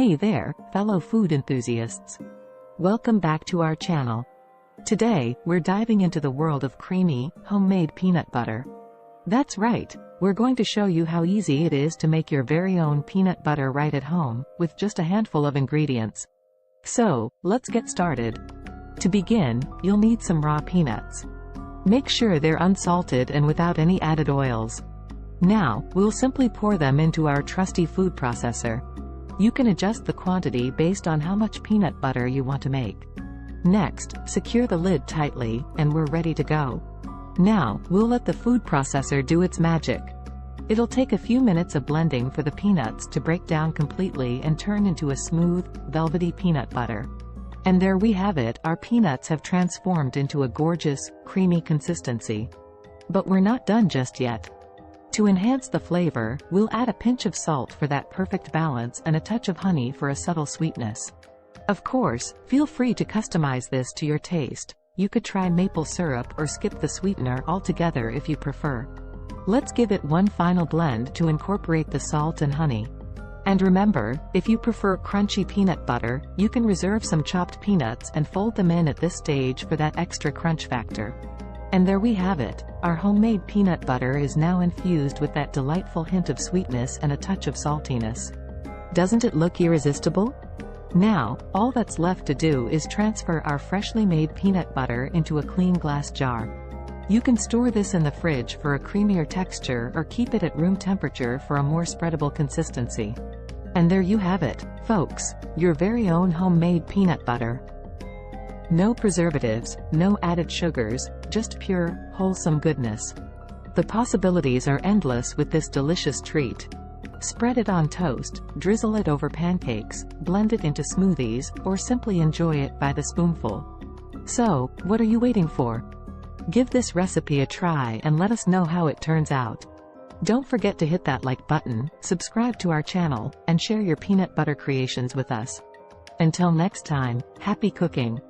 Hey there, fellow food enthusiasts. Welcome back to our channel. Today, we're diving into the world of creamy, homemade peanut butter. That's right, we're going to show you how easy it is to make your very own peanut butter right at home, with just a handful of ingredients. So, let's get started. To begin, you'll need some raw peanuts. Make sure they're unsalted and without any added oils. Now, we'll simply pour them into our trusty food processor. You can adjust the quantity based on how much peanut butter you want to make. Next, secure the lid tightly, and we're ready to go. Now, we'll let the food processor do its magic. It'll take a few minutes of blending for the peanuts to break down completely and turn into a smooth, velvety peanut butter. And there we have it, our peanuts have transformed into a gorgeous, creamy consistency. But we're not done just yet. To enhance the flavor, we'll add a pinch of salt for that perfect balance and a touch of honey for a subtle sweetness. Of course, feel free to customize this to your taste. You could try maple syrup or skip the sweetener altogether if you prefer. Let's give it one final blend to incorporate the salt and honey. And remember, if you prefer crunchy peanut butter, you can reserve some chopped peanuts and fold them in at this stage for that extra crunch factor. And there we have it, our homemade peanut butter is now infused with that delightful hint of sweetness and a touch of saltiness. Doesn't it look irresistible? Now, all that's left to do is transfer our freshly made peanut butter into a clean glass jar. You can store this in the fridge for a creamier texture or keep it at room temperature for a more spreadable consistency. And there you have it, folks, your very own homemade peanut butter. No preservatives, no added sugars, just pure, wholesome goodness. The possibilities are endless with this delicious treat. Spread it on toast, drizzle it over pancakes, blend it into smoothies, or simply enjoy it by the spoonful. So, what are you waiting for? Give this recipe a try and let us know how it turns out. Don't forget to hit that like button, subscribe to our channel, and share your peanut butter creations with us. Until next time, happy cooking!